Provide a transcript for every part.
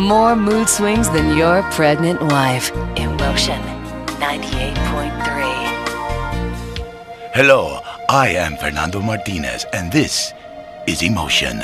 More mood swings than your pregnant wife. Emotion 98.3. Hello, I am Fernando Martinez, and this is Emotion.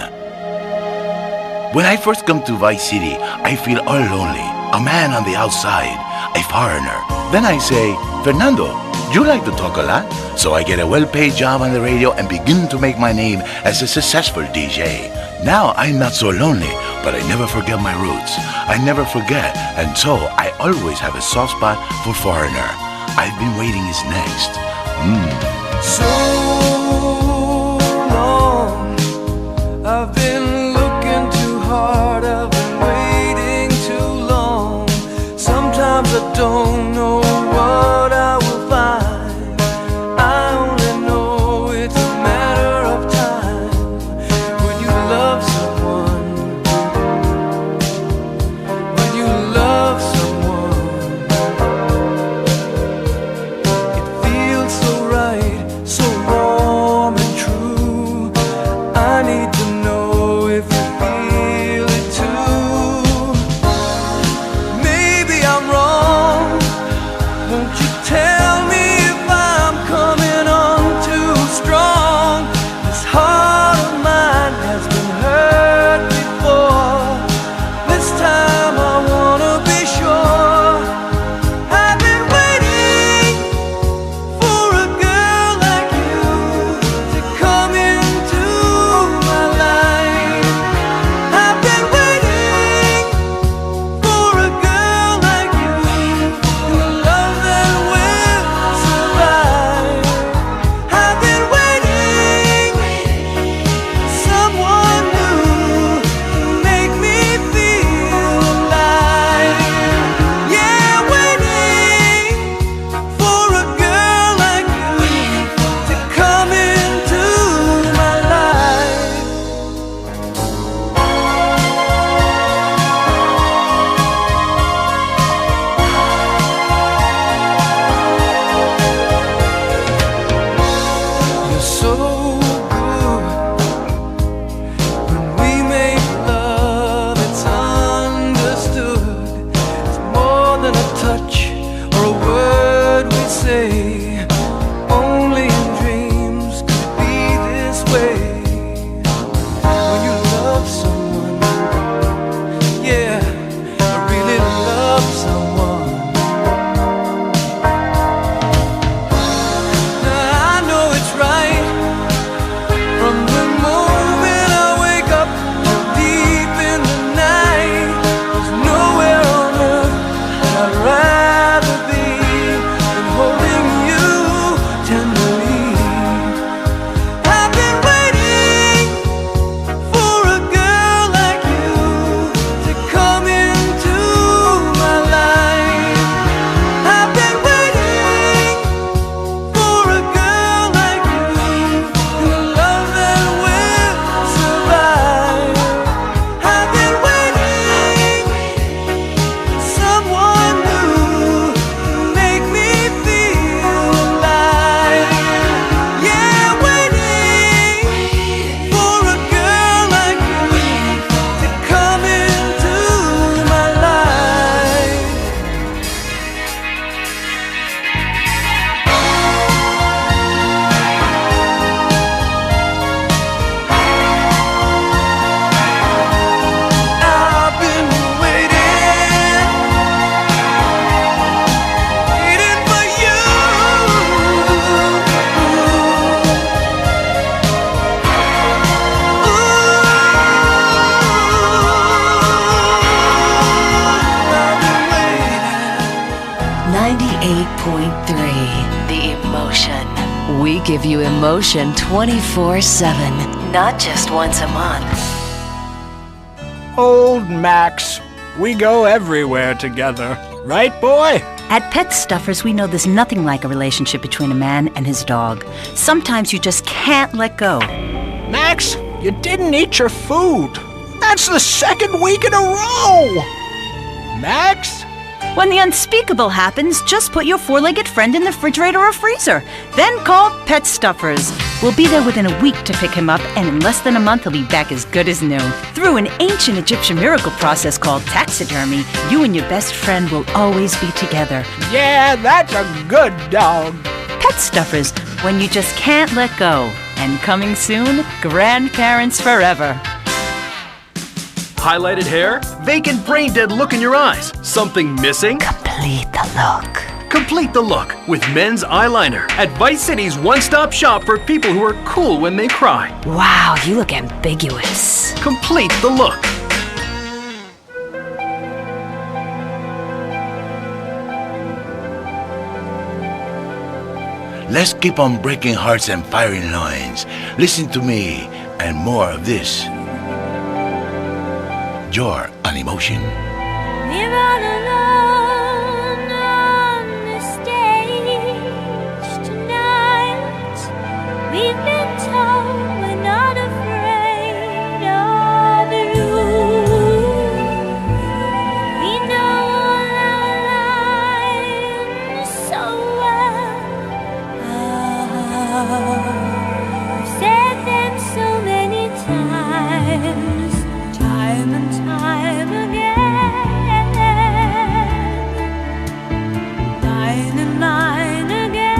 When I first come to Vice City, I feel all lonely, a man on the outside, a foreigner. Then I say, Fernando, you like to talk a lot? So I get a well-paid job on the radio and begin to make my name as a successful DJ. Now I'm not so lonely, but I never forget my roots. I never forget, and so I always have a soft spot for foreigner. I've been waiting is next. So long, I've been looking too hard, I've been waiting too long. Sometimes I don't know what I will find. I only know it's a matter of time. When you love someone, when you love someone, it feels so right, so warm and true. I need to know if you feel it too. Maybe I'm wrong. Won't you tell me if I'm coming on too strong? This heart of mine has been hurt before. This time I wanna be sure. I've been waiting for a girl like you to come into my life. I've been waiting for a girl like you, and a love that will survive. I've been waiting for someone new to make me feel alive. Yeah, waiting for a girl like you to come into my life. You're so good. When we make love, it's understood. It's more than a touch or a word we say. Only in dreams could it be this way. When you love someone, yeah, I really love someone. Now I know it's right from the moment I wake up till deep in the night. There's nowhere on earth that I'd rather be than holding you tenderly. I've been waiting for a girl like you to come into my life. I've been waiting for a girl like you, and a love that will survive. I've been waiting for someone new to make me feel alive. Yeah, waiting for a girl like you to come into my life. I've been waiting for you. I've been waiting. 98.3. The Emotion. We give you emotion 24/7, not just once a month. Old Max, we go everywhere together. Right, boy? At Pet Stuffers, we know there's nothing like a relationship between a man and his dog. Sometimes you just can't let go. Max, you didn't eat your food. That's the second week in a row. Max? When the unspeakable happens, just put your four-legged friend in the refrigerator or freezer. Then call Pet Stuffers. We'll be there within a week to pick him up, and in less than a month, he'll be back as good as new. Through an ancient Egyptian miracle process called taxidermy, you and your best friend will always be together. Yeah, that's a good dog. Pet Stuffers, when you just can't let go. And coming soon, Grandparents Forever. Highlighted hair? Vacant brain dead look in your eyes? Something missing? Complete the look. Complete the look with men's eyeliner at Vice City's one-stop shop for people who are cool when they cry. Wow, you look ambiguous. Complete the look. Let's keep on breaking hearts and firing loins. Listen to me and more of this. You're on Emotion. We're all alone on the stage tonight. We've been told we're not afraid of you. We know our lines so well. I've said them so many times, time and time again, line and line again.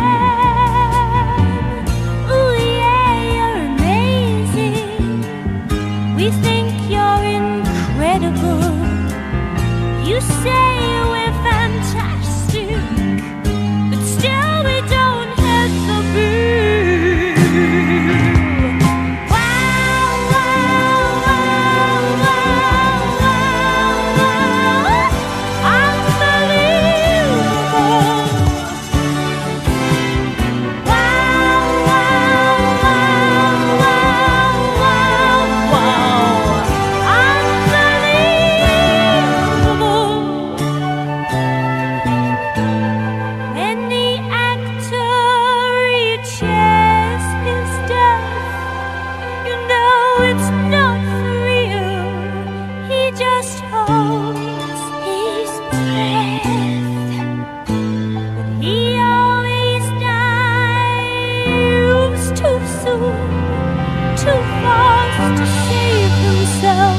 Ooh yeah, you're amazing. We think you're incredible. You say we're fantastic, but still we don't have the beat. Wow, wow, wow, wow, wow, unbelievable. Wow, wow, wow, wow, unbelievable. When the actor reaches his death, you know it's not real. He just holds his breath. But he always dies too soon, too fast to save himself.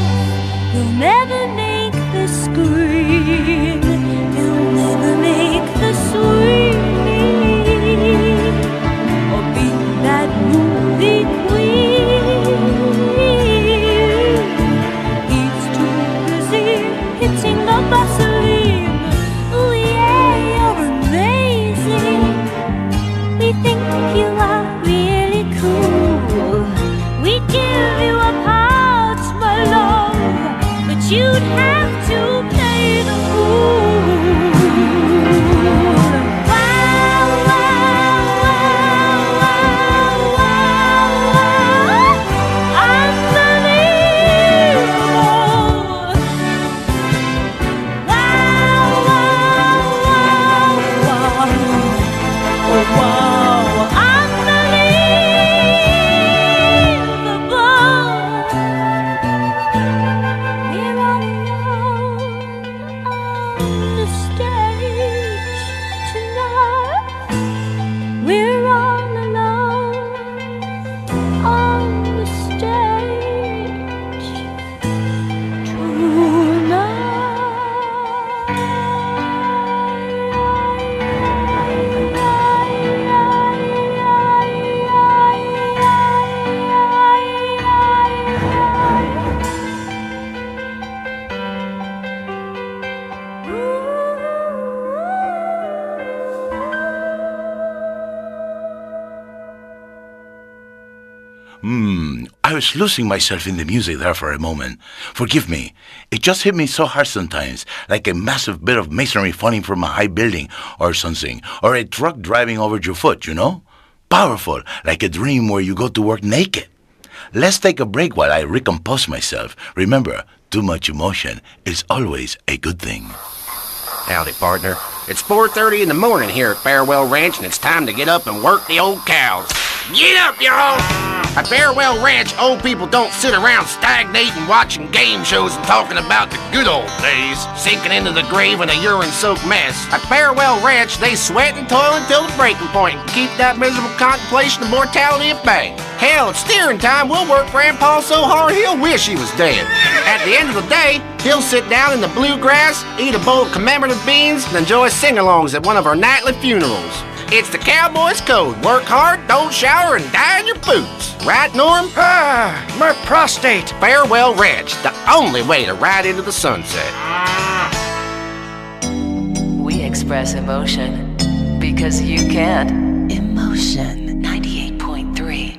He'll never make the screen. He'll never make the screen. Or be that movie queen. He's too busy hitting the Vaseline. Ooh yeah, you're amazing. We think you are really cool. We give you a part, my love, but you'd have to play the fool. Wow, wow, wow, wow, wow, unbelievable. Wow, wow, wow, wow, unbelievable. We're all alone on the stage tonight. We're all alone on the stage I was losing myself in the music there for a moment. Forgive me. It just hit me so hard sometimes, like a massive bit of masonry falling from a high building or something, or a truck driving over your foot, you know? Powerful, like a dream where you go to work naked. Let's take a break while I recompose myself. Remember, too much emotion is always a good thing. Howdy, partner. It's 4:30 in the morning here at Farewell Ranch, and it's time to get up and work the old cows. Get up, y'all! At Farewell Ranch, old people don't sit around stagnating, watching game shows and talking about the good old days, sinking into the grave in a urine-soaked mess. At Farewell Ranch, they sweat and toil until the breaking point and keep that miserable contemplation of mortality at bay. Hell, at steering time, we'll work Grandpa so hard he'll wish he was dead. At the end of the day, he'll sit down in the bluegrass, eat a bowl of commemorative beans, and enjoy sing-alongs at one of our nightly funerals. It's the cowboy's code. Work hard, don't shower, and die in your boots. Right, Norm? My prostate. Farewell Ranch, the only way to ride into the sunset. We express emotion because you can't. Emotion 98.3.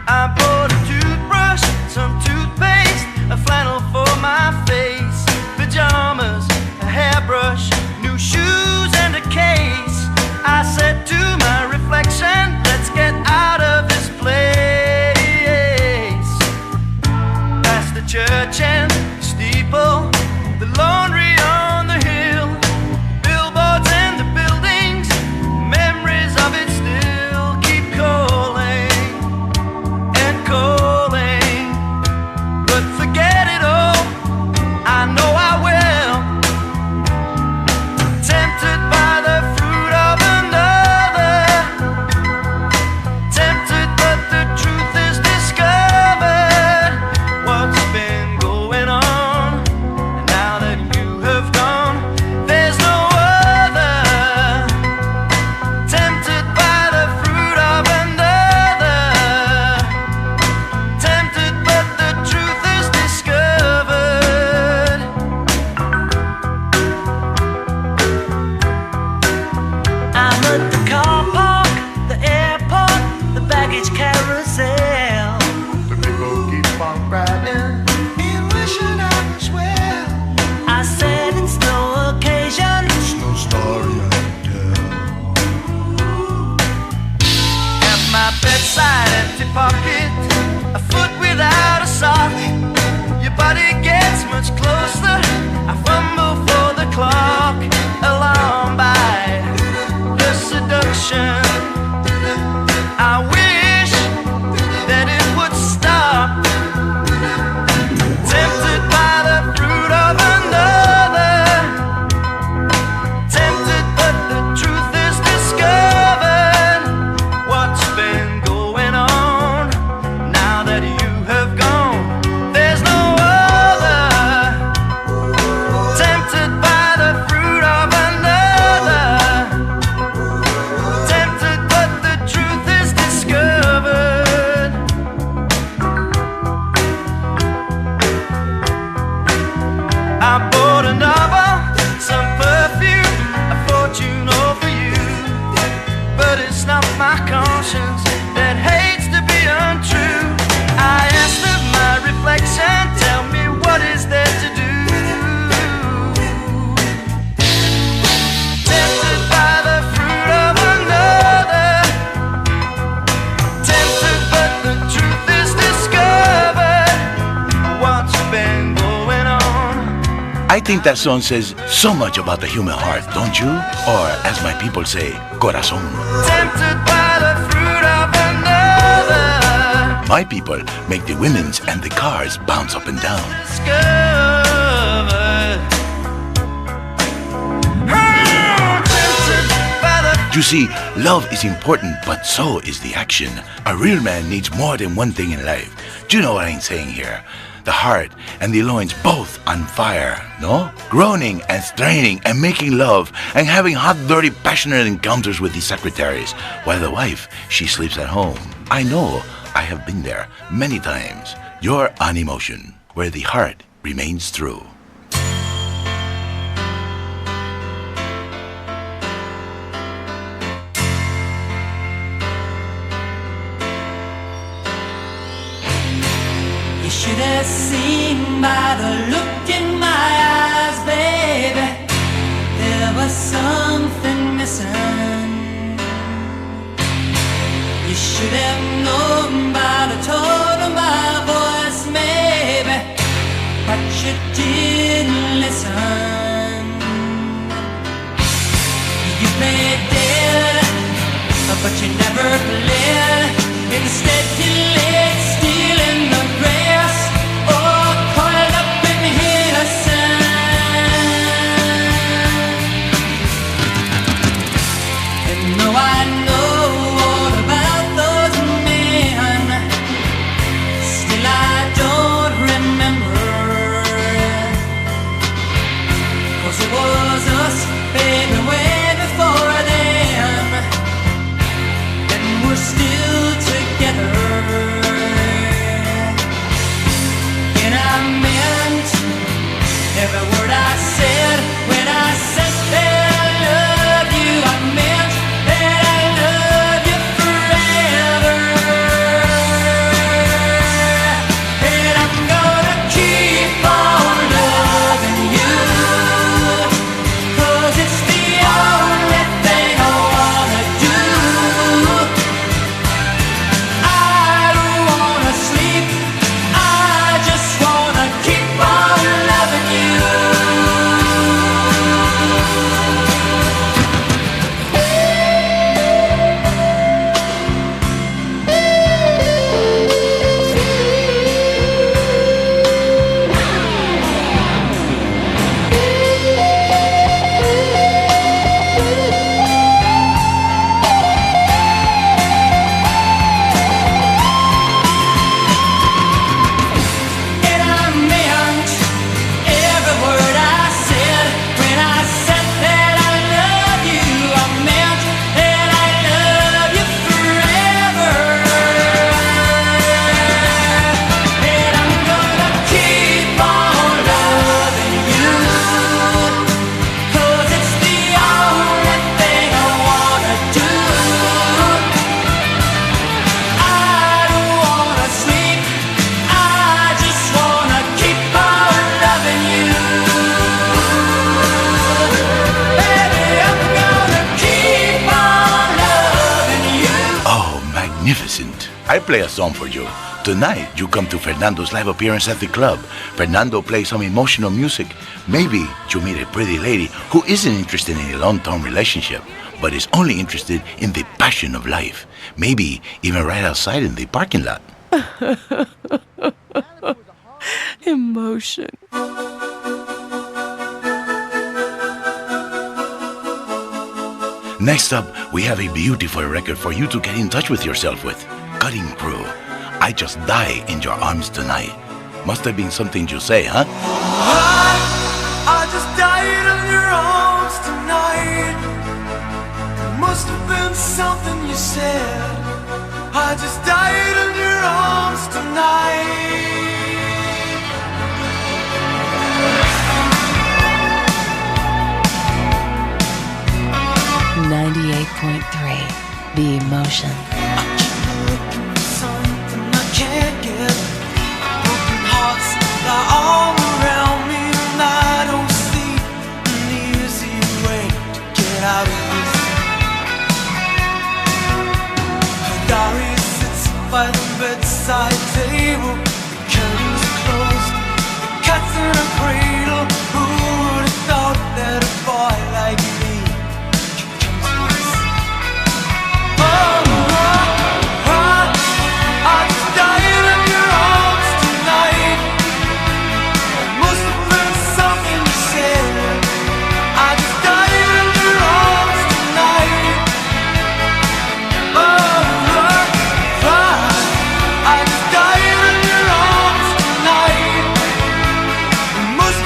I bought a toothbrush, some toothpaste, a flannel for my face, pajamas, a hairbrush, new shoes and a case. I said to my reflection, let's get out of this place. Past the church and the steeple, the laundry on the hill, billboards and the buildings, memories of it still keep calling and calling. But forget it all, I know I will. Tempted by the fruit of another, tempted but the truth is discovered. What's been going on, and now that you have gone, there's no other. Tempted by the fruit of another, tempted but the truth is discovered. I'm at the car park, the airport, the baggage carousel. The people keep on riding, and wishing I was well. I said it's no occasion, it's no story I can tell. At my bedside, empty pocket, a foot without a sock. Your body gets much closer, I fumble for the clock. Alarmed by the seduction, I wish that it would stop. Tempted by the fruit of another, tempted but the truth is discovered. What's been going on, now that you have gone, there's no other. Tempted by the fruit of another, tempted but the truth is discovered. I bought a novel, some perfume, a fortune all for you. But it's not my conscience that hates to be untrue. I asked of my reflection, tell me what is there to do. Tempted by the fruit of another, tempted but the truth is discovered. What's been going on? I think that song says so much about the human heart, don't you? Or, as my people say, corazón. Tempted by the fruit of another, My people make the women's and the cars bounce up and down. discovered. Tempted by the You see, love is important, but so is the action. A real man needs more than one thing in life. Do you know what I'm saying here? The heart and the loins both on fire, no? Groaning and straining and making love and having hot, dirty, passionate encounters with the secretaries, while the wife, she sleeps at home. I know, I have been there many times. You're on Emotion, where the heart remains true. You should have seen by the look in my eyes, baby. There was something missing. You should have known by the tone of my voice, maybe. But you did. but you never bled. Instead you laid still in the grass, oh, coiled up and innocent. And though I know all about those men, still I don't remember, 'cause it was us, baby, way before them, and we're still together. And I meant every word I said when I said that I love you. I meant that I love you forever. And I'm gonna keep on loving you, 'cause it's the only thing I wanna do. I don't wanna sleep, I just wanna keep on loving you. And I meant every word I said when I said that I love you. I meant that I love you forever. And I'm gonna keep on loving you, 'cause it's the only thing I wanna do. I don't wanna sleep, I just wanna keep on loving you. Baby, I'm gonna keep on loving you. Oh, magnificent. I play a song for you. Tonight, you come to Fernando's live appearance at the club. Fernando plays some emotional music. Maybe you meet a pretty lady who isn't interested in a long-term relationship, but is only interested in the passion of life. Maybe even right outside in the parking lot. Emotion. Next up, we have a beautiful record for you to get in touch with yourself with. Cutting Crew. I just die in your arms tonight. Must have been something you say, huh? I just died in your arms tonight. It must have been something you said. I just died in your arms tonight. 98.3, The Emotion. Something I can't get. Broken hearts lie all around me, and I don't see an easy way to get out of this. Her diary sits by the bedside table. The curtains are closed. The cat's in a cradle. Who would have thought that a boy like me could come to this? I just died in your arms tonight. It must have been something you said. I just died in your arms tonight. I just died in your arms tonight. It must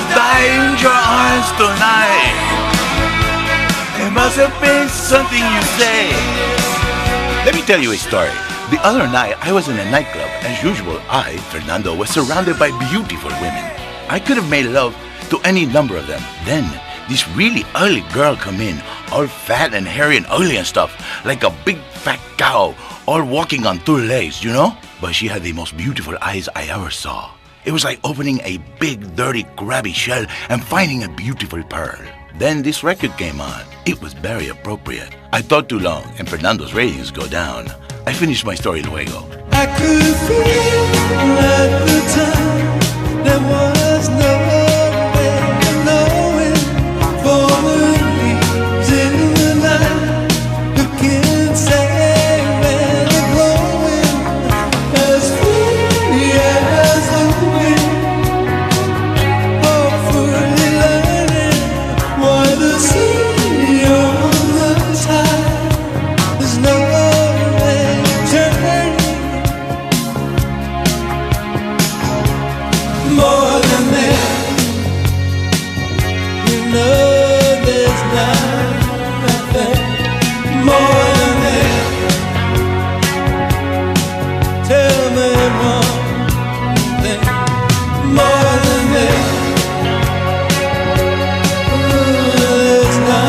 to die in your arms tonight. It must have been something you say. Let me tell you a story. The other night, I was in a nightclub. As usual, I, Fernando, was surrounded by beautiful women. I could have made love to any number of them. Then, this really ugly girl come in, all fat and hairy and ugly and stuff, like a big fat cow, all walking on two legs, you know? But she had the most beautiful eyes I ever saw. It was like opening a big, dirty, grabby shell and finding a beautiful pearl. Then this record came on. It was very appropriate. I talked too long, and Fernando's ratings go down. I finished my story luego. I could feel at the time there was no way of knowing, for the leaves in the night who can say where they're growing, as free as the wind, hopefully learning why the sea on the tide. There's no way turning. More than that, you know there's nothing more than that. Tell me one thing more than that. There's nothing.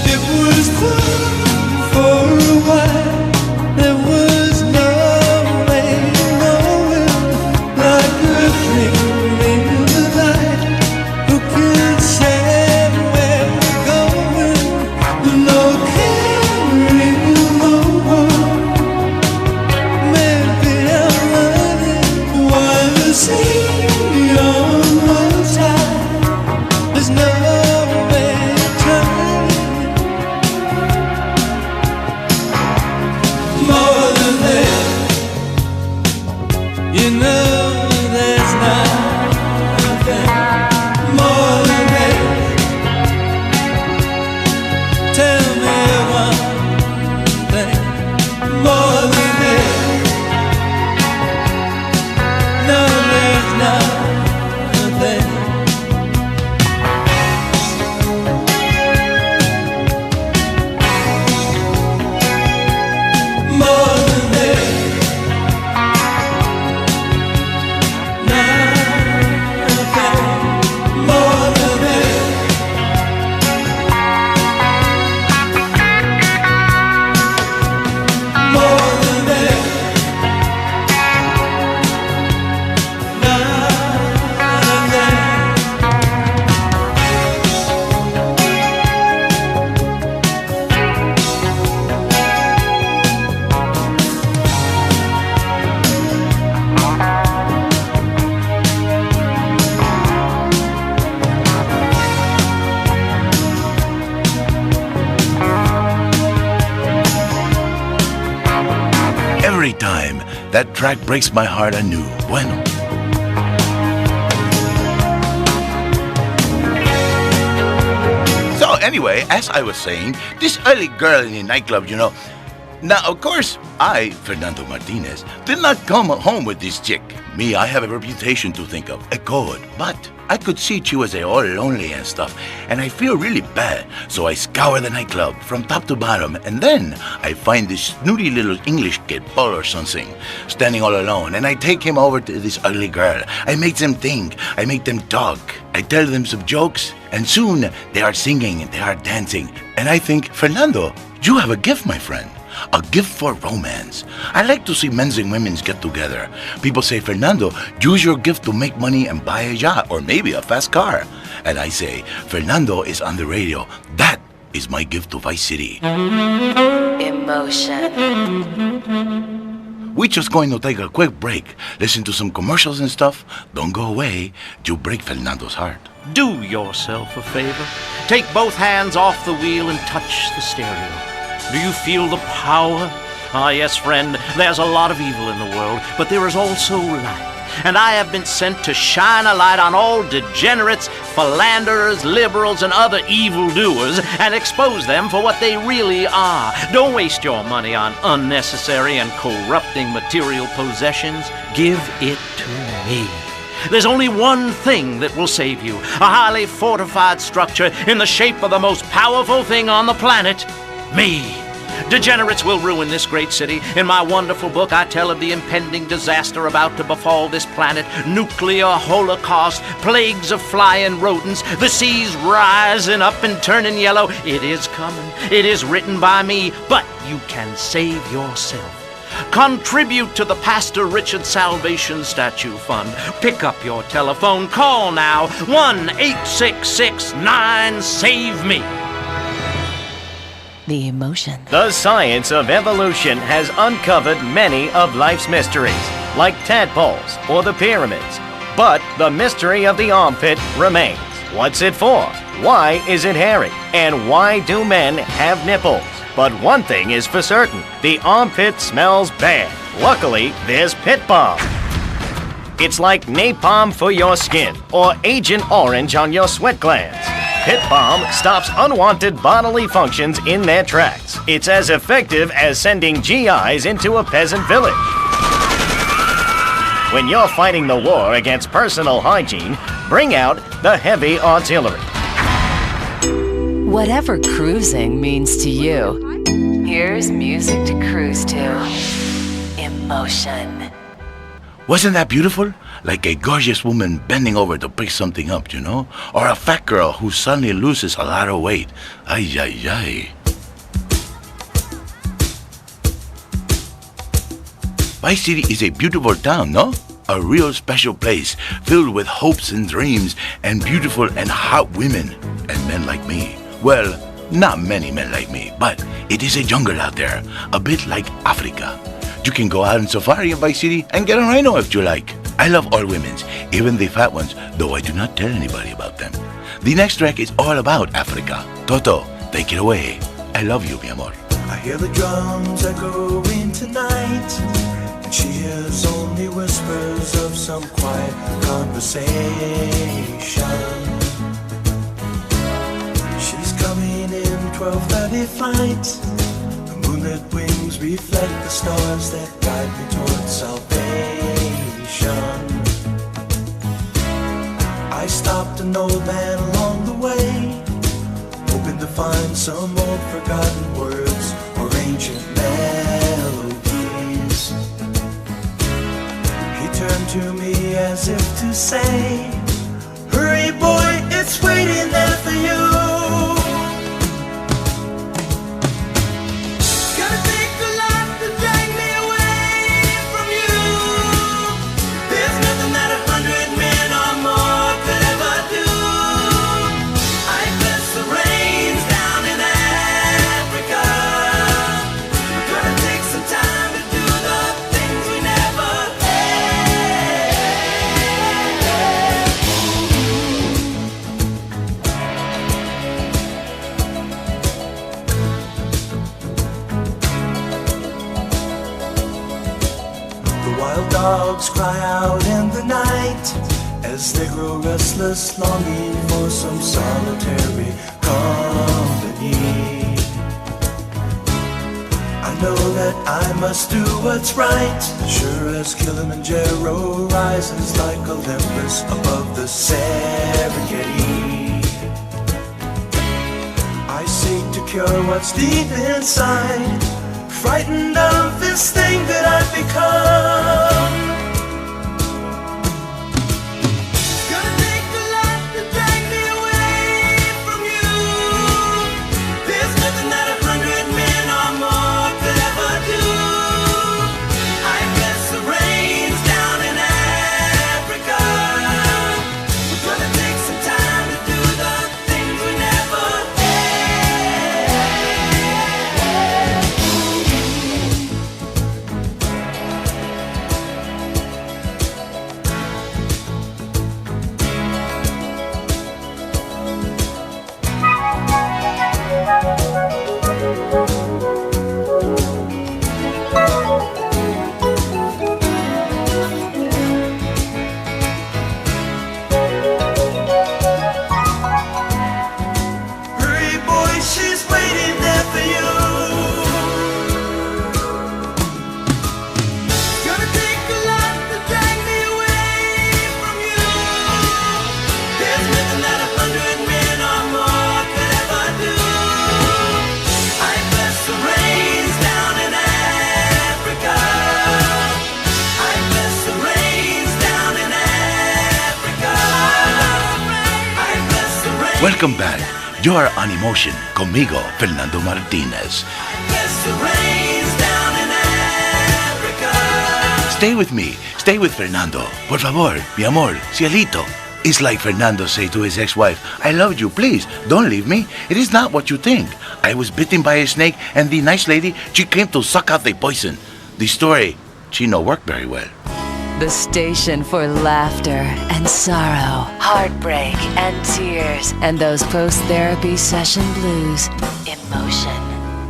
It was fun for a while. There was no way of knowing, like a dream in the night. Who can say where we're going? No caring no one. Maybe I'm running while the sea on the tide. There's no way turning. More than that, you know there's nothing more than that. Tell me one thing more than that. No, there's nothing. More than that. Nothing more than that. More than that. Nothing. Every time, that track breaks my heart anew. Bueno. So anyway, as I was saying, this early girl in the nightclub, you know. Now, of course, I, Fernando Martinez, did not come home with this chick. Me, I have a reputation to think of, a code. But I could see she was all lonely and stuff, and I feel really bad. So I scour the nightclub from top to bottom, and then I find this snooty little English kid, Paul or something, standing all alone, and I take him over to this ugly girl. I make them think, I make them talk, I tell them some jokes, and soon they are singing and they are dancing. And I think, Fernando, you have a gift, my friend. A gift for romance. I like to see men and women get together. People say, Fernando, use your gift to make money and buy a yacht or maybe a fast car. And I say, Fernando is on the radio. That is my gift to Vice City. Emotion. We're just going to take a quick break, listen to some commercials and stuff. Don't go away. You break Fernando's heart. Do yourself a favor. Take both hands off the wheel and touch the stereo. Do you feel the power? Ah, yes, friend, there's a lot of evil in the world, but there is also light. and I have been sent to shine a light on all degenerates, philanderers, liberals, and other evildoers and expose them for what they really are. Don't waste your money on unnecessary and corrupting material possessions. Give it to me. There's only one thing that will save you, a highly fortified structure in the shape of the most powerful thing on the planet, me. Degenerates will ruin this great city. In my wonderful book, I tell of the impending disaster about to befall this planet. Nuclear holocaust, plagues of flying rodents, the seas rising up and turning yellow. It is coming. It is written by me, but you can save yourself. Contribute to the Pastor Richard Salvation Statue Fund. Pick up your telephone. Call now. 1-866-9-SAVE-ME. The emotion. The science of evolution has uncovered many of life's mysteries, like tadpoles or the pyramids. But the mystery of the armpit remains. What's it for? Why is it hairy? And why do men have nipples? But one thing is for certain, the armpit smells bad. Luckily, there's Pit Balm. It's like napalm for your skin or Agent Orange on your sweat glands. Pit Balm stops unwanted bodily functions in their tracks. It's as effective as sending GIs into a peasant village. When you're fighting the war against personal hygiene, bring out the heavy artillery. Whatever cruising means to you, here's music to cruise to. Emotion. Wasn't that beautiful? Like a gorgeous woman bending over to pick something up, you know? Or a fat girl who suddenly loses a lot of weight. Ay, ay, ay. Vice City is a beautiful town, no? A real special place filled with hopes and dreams and beautiful and hot women and men like me. Well, not many men like me, but it is a jungle out there, a bit like Africa. You can go out on safari in Vice City and get a rhino if you like. I love all women's, even the fat ones, though I do not tell anybody about them. The next track is all about Africa. Toto, take it away. I love you, mi amor. I hear the drums echoing tonight, and she hears only whispers of some quiet conversation. She's coming in 12:30 flight. The moonlit wings reflect the stars that guide me towards salvation. I stopped an old man along the way, hoping to find some old forgotten words or ancient melodies. He turned to me as if to say, "Hurry boy, it's waiting there for you." Dogs cry out in the night as they grow restless, longing for some solitary company. I know that I must do what's right, sure as Kilimanjaro rises like Olympus above the Serengeti. I seek to cure what's deep inside, frightened of this thing that I've become. Gonna take a lot to drag me away from you. There's nothing that 100 men or more could ever do. I bless the rains down in Africa. We're gonna take some time to do the things we never had. Welcome back. You're on Emotion, conmigo, Fernando Martinez. Stay with me. Stay with Fernando. Por favor, mi amor, cielito. It's like Fernando say to his ex-wife, I love you, please, don't leave me. It is not what you think. I was bitten by a snake, and the nice lady, she came to suck out the poison. The story, she no work very well. The station for laughter and sorrow, heartbreak and tears, and those post-therapy session blues. Emotion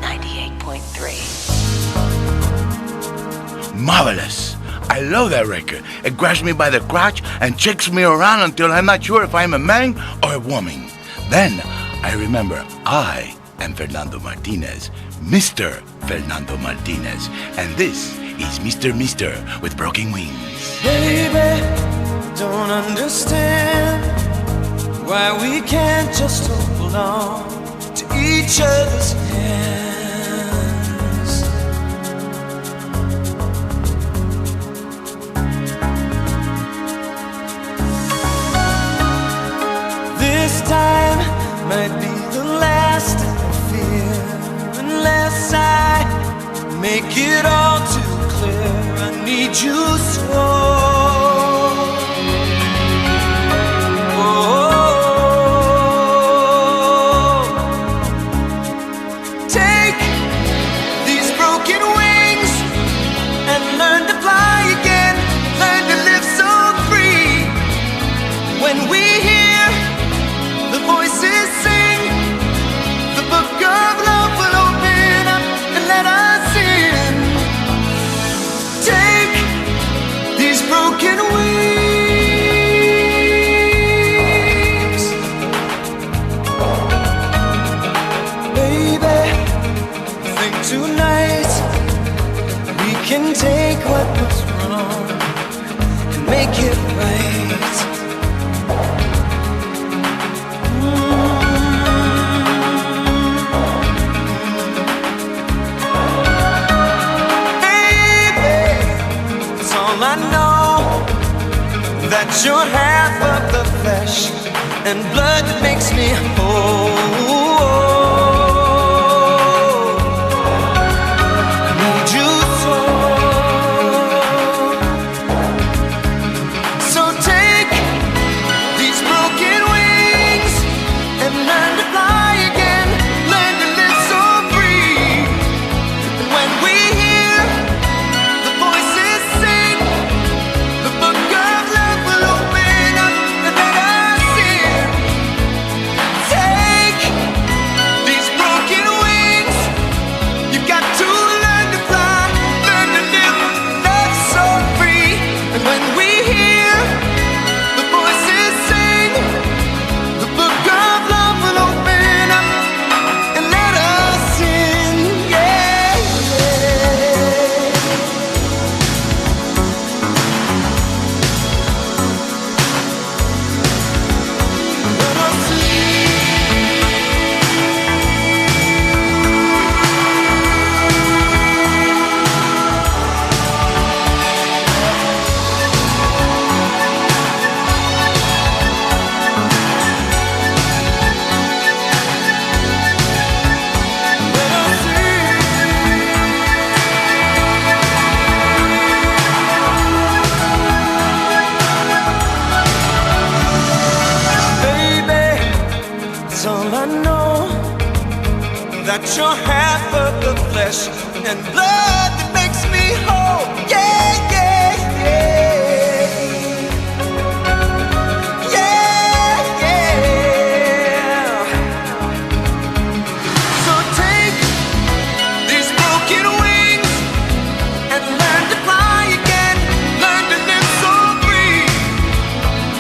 98.3. Marvelous. I love that record. It grabs me by the crotch and shakes me around until I'm not sure if I'm a man or a woman. Then I remember I am Fernando Martinez, Mr. Fernando Martinez, and this is Mr. with Broken Wings. Baby, don't understand why we can't just hold on to each other's hands. This time might be the last I fear, unless I make it all too clear. I need you so. Take these broken wings and learn to fly again. Learn to live so free. When we hear the voices sing, the book of love will open up and let us in. Take these broken wings. Baby, I think tonight we can take what was wrong and make it right. I know that you're half of the flesh and blood that makes me whole. I need you so. So take these broken wings and learn to fly again. Learn to live so free. And when we hear the voices sing, the book of love will open up and let us in. Take these broken wings. You've got to learn to fly, learn to live, love so free. And when we hear the voices sing, the book of love will open up and let us in. Yeah, let us in. Baby, it's all I know, that you're half of the flesh and blood that makes me whole. Yeah, yeah, yeah. Yeah, yeah. So take these broken wings and learn to fly again. Learn to live so free.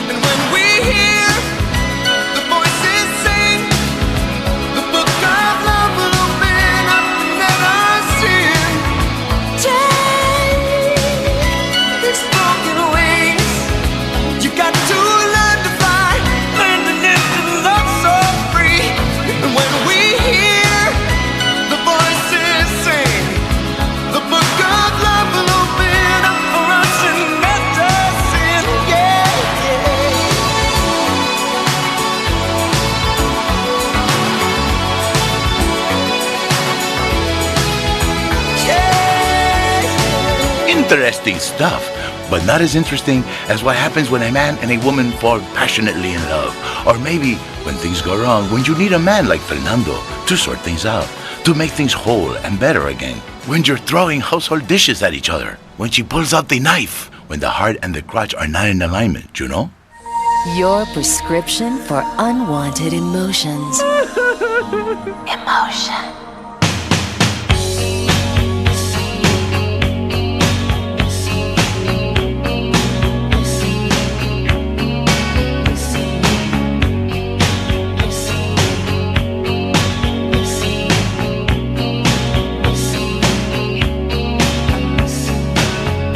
And when we hear the voices sing, the book of love will open up and let us in. Interesting stuff, but not as interesting as what happens when a man and a woman fall passionately in love. Or maybe when things go wrong, when you need a man like Fernando to sort things out, to make things whole and better again. When you're throwing household dishes at each other, when she pulls out the knife, when the heart and the crotch are not in alignment, you know? Your prescription for unwanted emotions. Emotion.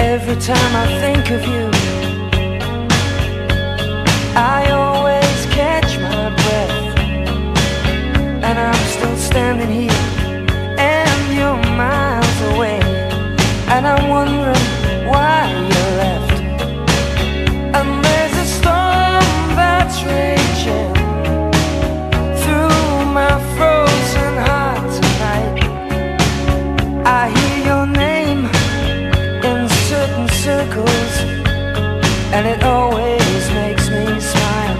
Every time I think of you, I always catch my breath, and I'm still standing here, and you're miles away, and I'm wondering why you left. And there's a storm that's raging through my frozen heart tonight. I hear your name in certain circles, and it always makes me smile.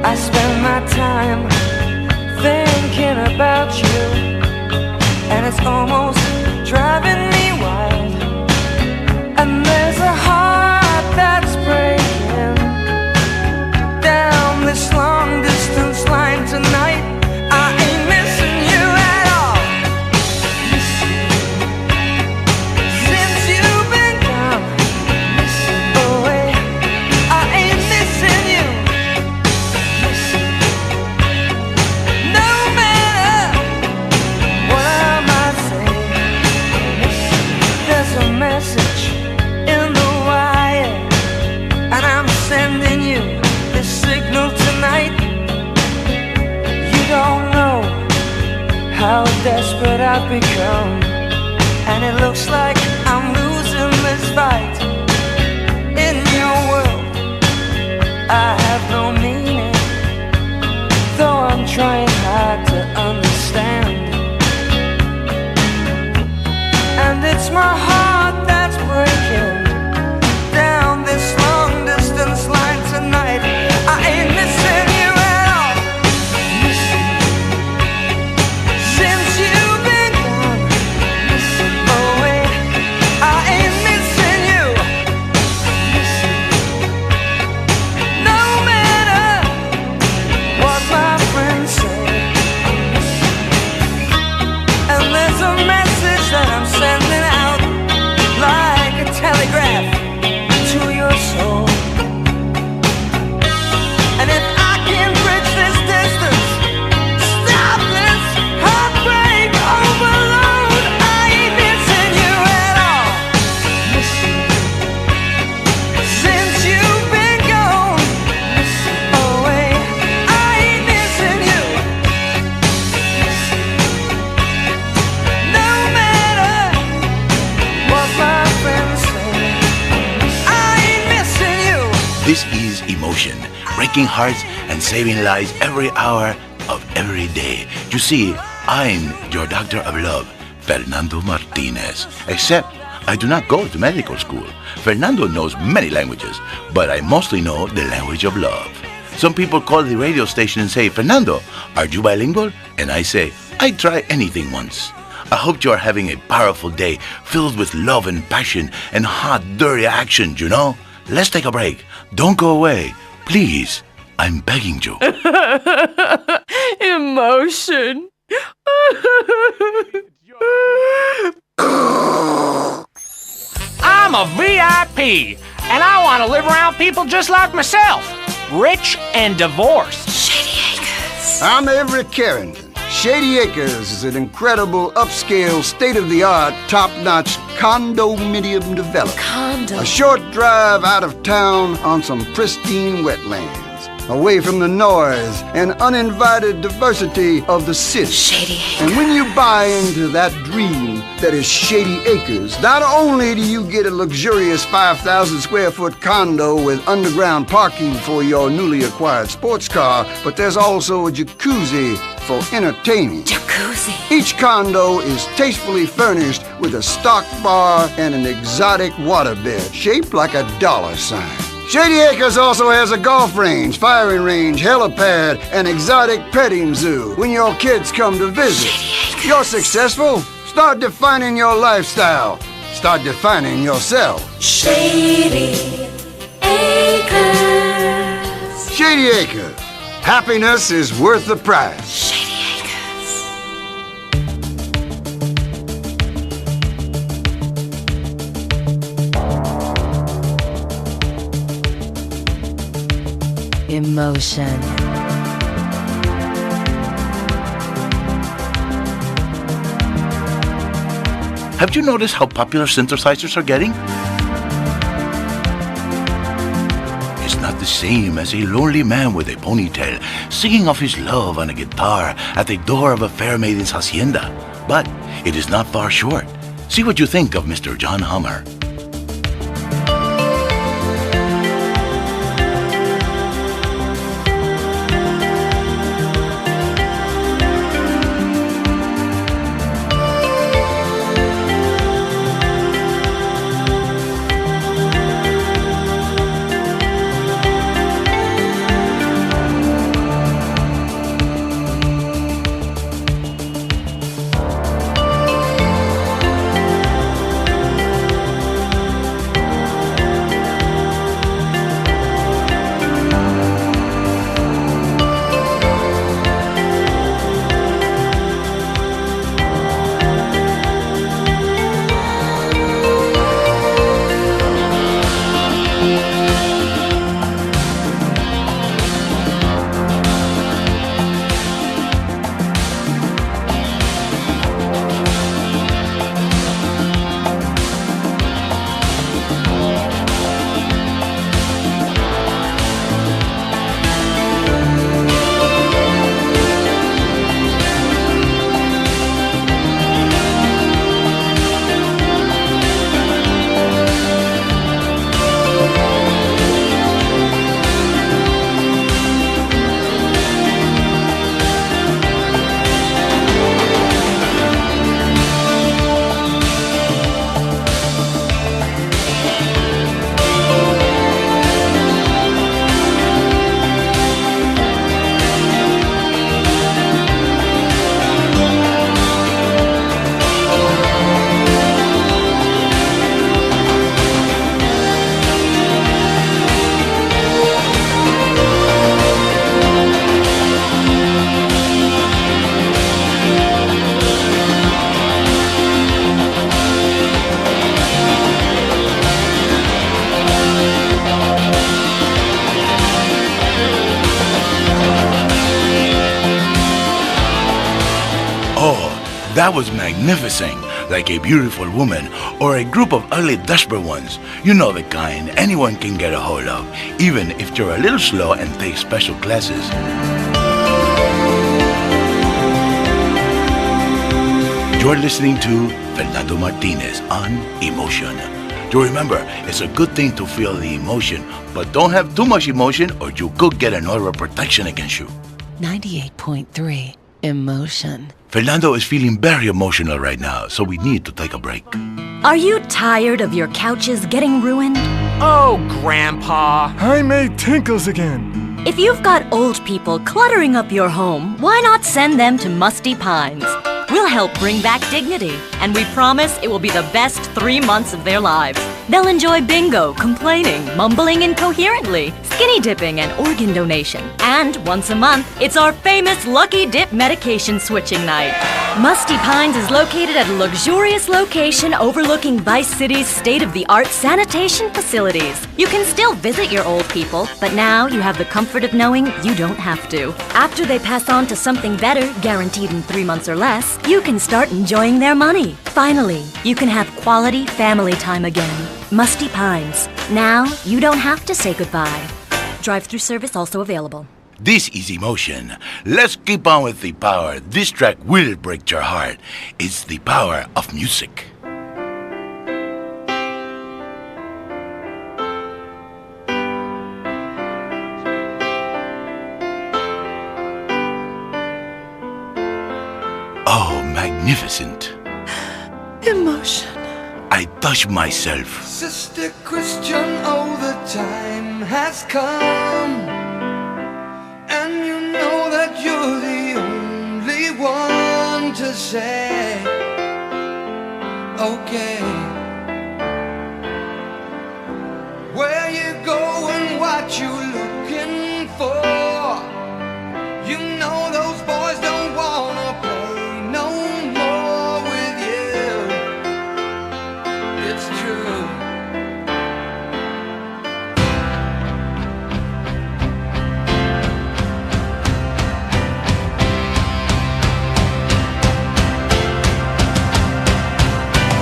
I spend my time thinking about you, and it's almost driving me wild. And there's a heart that's breaking down this long distance line tonight. I ain't missing you at all. Since you've been gone away, I ain't missing you. No matter what I might say, there's a message in the wire, and I'm sending you this signal tonight. You don't know how desperate I've become, and it looks like I'm losing this fight. In your world, I have no meaning, though I'm trying hard to understand. And it's my heart that's breaking down this long distance line tonight. I ain't missing you at all. Since you've been gone away, I ain't missing you. No matter what my friends say. And there's a message that I'm sending out like a telegraph to your soul. And if I can bridge this distance, stop this heartbreak overload, I ain't missing you at all. Since you've been gone away, I ain't missing you. No matter what my friends say, I ain't missing you. This is Emotion, breaking hearts and saving lives every hour of every day. You see, I'm your doctor of love, Fernando Martinez. Except I do not go to medical school. Fernando knows many languages, but I mostly know the language of love. Some people call the radio station and say, Fernando, are you bilingual? And I say, I'd try anything once. I hope you are having a powerful day filled with love and passion and hot, dirty action, you know? Let's take a break. Don't go away. Please. I'm begging you. Emotion. I'm a VIP, and I want to live around people just like myself, rich and divorced. I'm Everett Carrington. Shady Acres is an incredible, upscale, state-of-the-art, top-notch condominium development. A short drive out of town on some pristine wetlands, away from the noise and uninvited diversity of the city. Shady Acres. And when you buy into that dream that is Shady Acres, not only do you get a luxurious 5,000 square foot condo with underground parking for your newly acquired sports car, but there's also a jacuzzi for entertaining. Jacuzzi. Each condo is tastefully furnished with a stock bar and an exotic waterbed shaped like a dollar sign. Shady Acres also has a golf range, firing range, helipad, and exotic petting zoo when your kids come to visit. You're successful? Start defining your lifestyle. Start defining yourself. Shady Acres. Shady Acres. Happiness is worth the price. Shady Acres. Emotion. Have you noticed how popular synthesizers are getting? It's not the same as a lonely man with a ponytail singing of his love on a guitar at the door of a fair maiden's hacienda. But it is not far short. See what you think of Mr. John Hummer. That was magnificent, like a beautiful woman or a group of ugly desperate ones. You know the kind anyone can get a hold of, even if you're a little slow and take special classes. You're listening to Fernando Martinez on Emotion. To remember, it's a good thing to feel the emotion, but don't have too much emotion or you could get an order of protection against you. 98.3 Emotion. Fernando is feeling very emotional right now, so we need to take a break. Are you tired of your couches getting ruined? Oh, Grandpa. I made tinkles again. If you've got old people cluttering up your home, why not send them to Musty Pines? We'll help bring back dignity, and we promise it will be the best 3 months of their lives. They'll enjoy bingo, complaining, mumbling incoherently, skinny dipping, and organ donation. And once a month, it's our famous Lucky Dip medication switching night. Musty Pines is located at a luxurious location overlooking Vice City's state-of-the-art sanitation facilities. You can still visit your old people, but now you have the comfort of knowing you don't have to. After they pass on to something better, guaranteed in 3 months or less, you can start enjoying their money. Finally, you can have quality family time again. Musty Pines. Now, you don't have to say goodbye. Drive-through service also available. This is Emotion. Let's keep on with the power. This track will break your heart. It's the power of music. Oh, magnificent. Emotion. I touch myself. Sister Christian, oh, the time has come, and you know that you're the only one to say, okay. Where you going, what you looking for? You know those boys don't wanna play no more with you. It's true.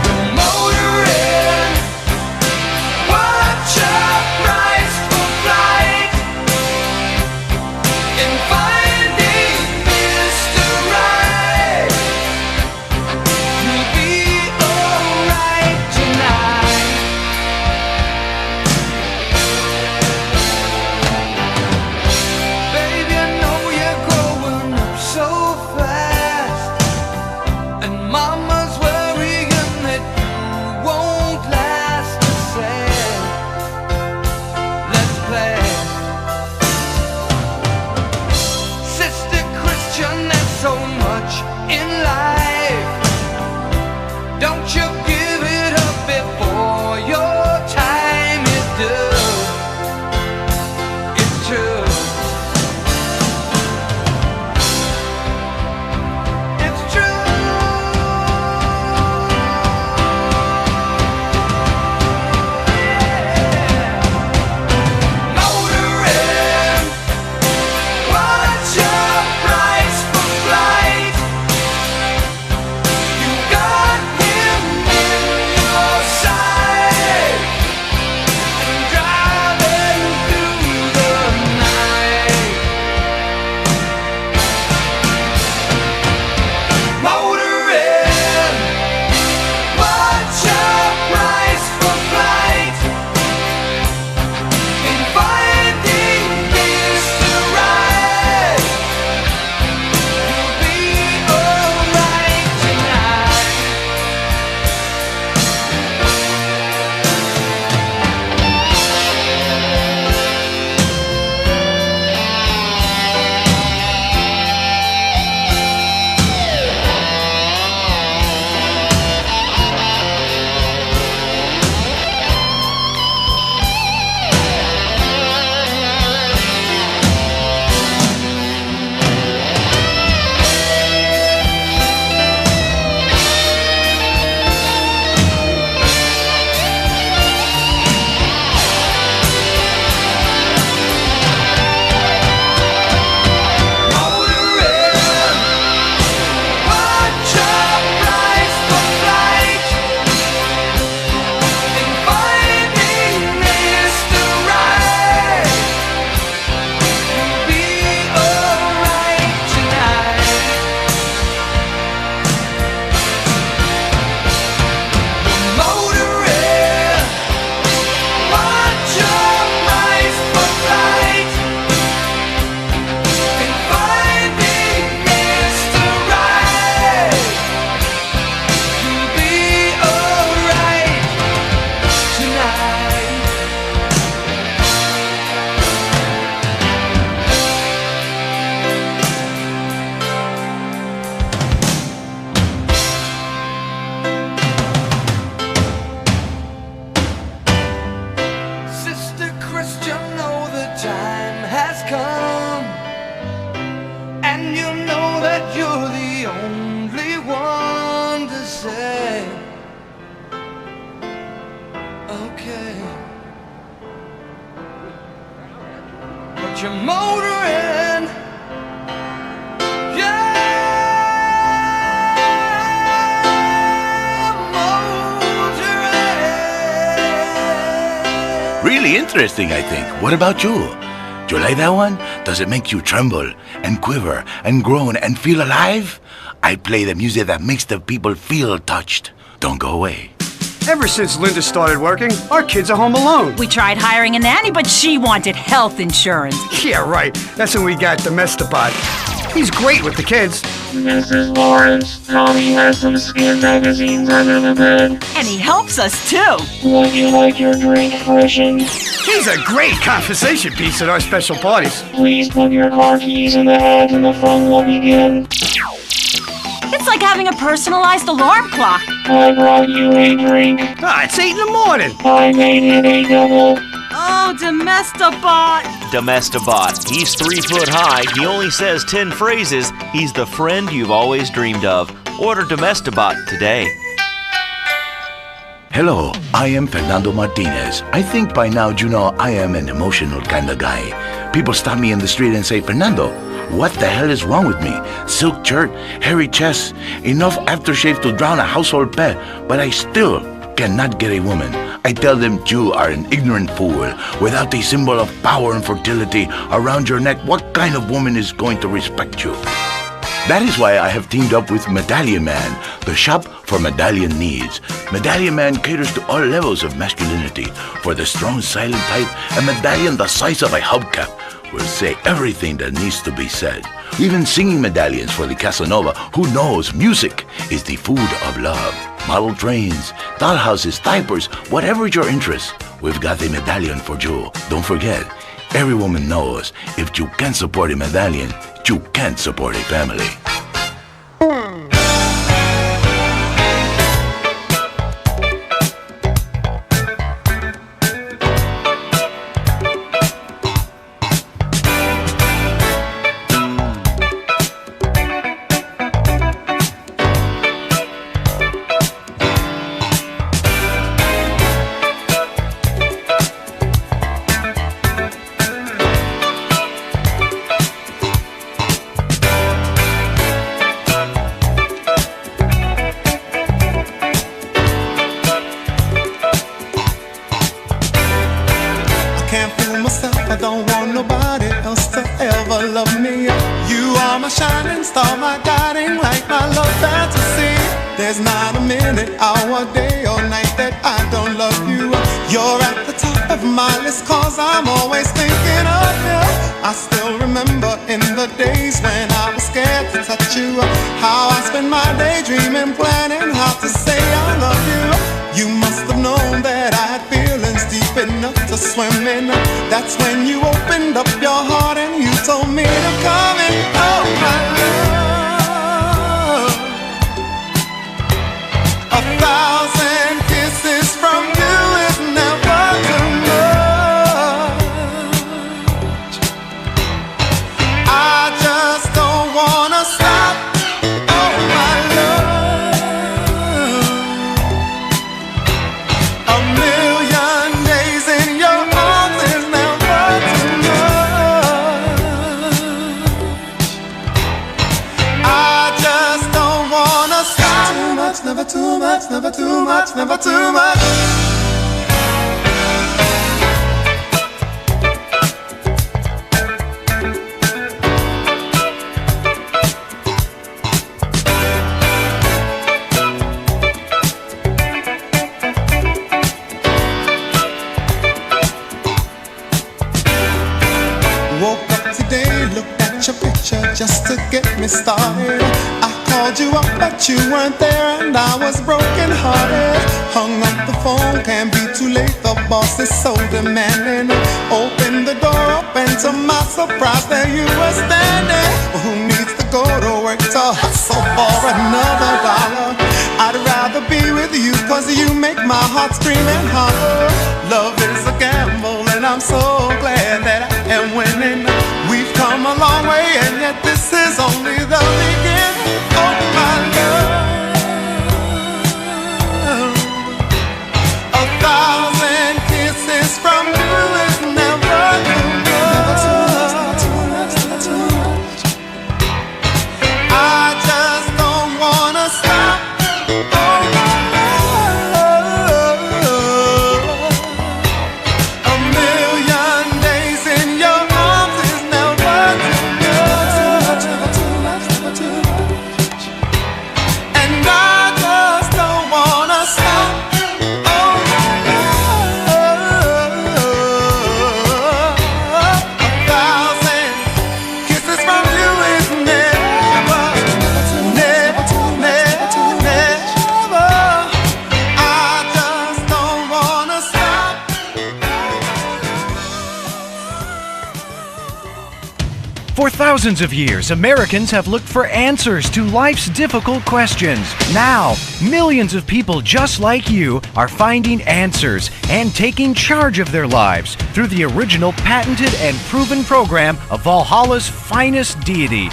You're motoring, watch your price for flight, and finding Mr. Right. You'll be alright tonight. Baby, I know you're growing up so fast, and Mama's worrying that you won't last to say, let's play. Sister Christian, there's so much in life. Don't you give it up before your time is due. It's true. It's true. Motoring, watch your price for flight. You got him in your sight, and driving through the night. Motoring, watch your price for flight, and finding Mr. Right. You'll be alright tonight. Motoring, watch your price for flight, and finding Mr. Right. You'll be alright tonight. Motoring, watch your price for flight, and finding Mr. Right. You'll be alright tonight. Sister Christian, know the time has come, and you know that you're the only one to say, okay. But you're motoring, motoring. Really interesting, I think. What about you? Do you like that one? Does it make you tremble and quiver and groan and feel alive? I play the music that makes the people feel touched. Don't go away. Ever since Linda started working, our kids are home alone. We tried hiring a nanny, but she wanted health insurance. Yeah, right. That's when we got Domestipod. He's great with the kids. Mrs. Lawrence, Tommy has some skin magazines under the bed. And he helps us too. Would you like your drink freshened? He's a great conversation piece at our special parties. Please put your car keys in the hat and the fun will begin. It's like having a personalized alarm clock. I brought you a drink. Ah, it's 8 in the morning. I made it a double. Oh, Domestabot. Domestabot. He's 3 foot high. He only says 10 phrases. He's the friend you've always dreamed of. Order Domestabot today. Hello, I am Fernando Martinez. I think by now you know I am an emotional kind of guy. People stop me in the street and say, Fernando, what the hell is wrong with me? Silk shirt, hairy chest, enough aftershave to drown a household pet, but I still cannot get a woman. I tell them you are an ignorant fool. Without a symbol of power and fertility around your neck, what kind of woman is going to respect you? That is why I have teamed up with Medallion Man, the shop for medallion needs. Medallion Man caters to all levels of masculinity. For the strong, silent type, a medallion the size of a hubcap will say everything that needs to be said. Even singing medallions for the Casanova, who knows music is the food of love. Model trains, dollhouses, diapers, whatever your interest, we've got a medallion for you. Don't forget, every woman knows if you can't support a medallion, you can't support a family. I don't want nobody else to ever love me. You are my shining star, my guiding light, my love fantasy. There's not a minute, hour, day or night that I don't love you. You're at the top of my list, cause I'm always thinking of you. I still remember in the days when I was scared to touch you, how I spent my day dreaming, planning how to say I love you. You must have known that I had feelings deep enough to swim in. That's when you opened up your heart and you told me to come in. Oh my love, 1,000 kisses from you is never too much. I just don't wanna stop. Oh my love, a million days in your arms is never too much. I just don't wanna stop. Too much, never too much, never too much, never too much. Woke up today, looked at your picture just to get me started. I called you up, but you weren't there, and I was broken hearted. Hung up the phone, can't be too late, the boss is so demanding. Opened the door up, and to my surprise, there you were standing. Who needs to go to work to hustle for another dollar? I'd rather be with you, cause you make my heart scream and holler. Love is a gamble, and I'm so glad that I am winning. We've come a long way, and yet this is only the beginning. Oh my love, 1,000 kisses from you is never too much. I just don't wanna stop. Oh my love, a million days in your arms is never too much. For thousands of years, Americans have looked for answers to life's difficult questions. Now, millions of people just like you are finding answers and taking charge of their lives through the original patented and proven program of Valhalla's finest deity,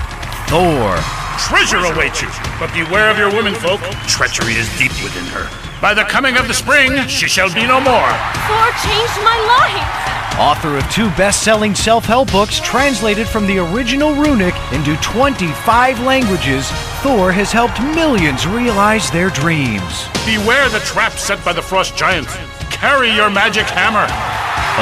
Thor. Treasure awaits you, but beware of your womenfolk. Treachery is deep within her. By the coming of the spring, she shall be no more. Thor changed my life. Author of 2 best-selling self-help books translated from the original runic into 25 languages, Thor has helped millions realize their dreams. Beware the trap set by the frost giant. Carry your magic hammer.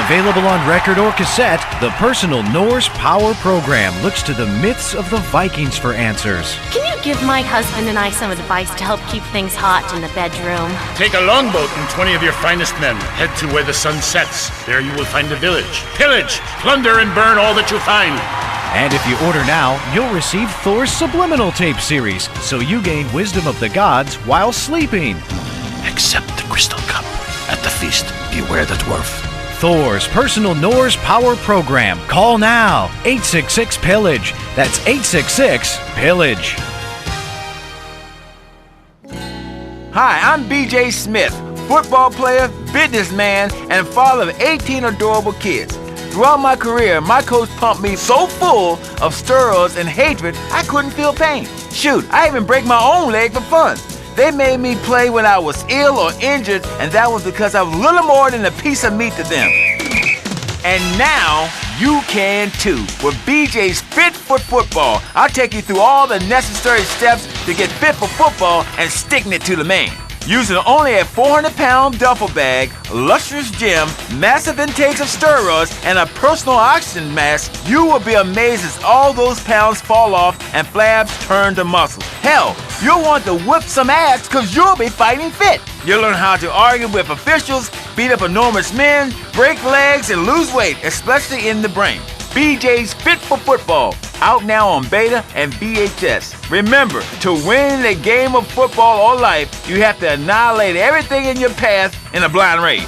Available on record or cassette, the personal Norse Power Program looks to the myths of the Vikings for answers. Can you give my husband and I some advice to help keep things hot in the bedroom? Take a longboat and 20 of your finest men. Head to where the sun sets. There you will find a village. Pillage, plunder, and burn all that you find. And if you order now, you'll receive Thor's Subliminal Tape series, so you gain wisdom of the gods while sleeping. Accept the crystal cup. At the feast, beware the dwarf. Thor's personal Norse Power Program. Call now. 866-PILLAGE. That's 866-PILLAGE. Hi, I'm BJ Smith, football player, businessman, and father of 18 adorable kids. Throughout my career, my coach pumped me so full of steroids and hatred, I couldn't feel pain. Shoot, I even break my own leg for fun. They made me play when I was ill or injured, and that was because I was little more than a piece of meat to them. And now, you can too. With BJ's Fit for Football, I'll take you through all the necessary steps to get fit for football and sticking it to the man. Using only a 400-pound duffel bag, lustrous gym, massive intakes of steroids, and a personal oxygen mask, you will be amazed as all those pounds fall off and flabs turn to muscles. Hell, you'll want to whip some ass because you'll be fighting fit. You'll learn how to argue with officials, beat up enormous men, break legs, and lose weight, especially in the brain. BJ's Fit for Football, out now on beta and VHS. Remember, to win a game of football or life, you have to annihilate everything in your path in a blind rage.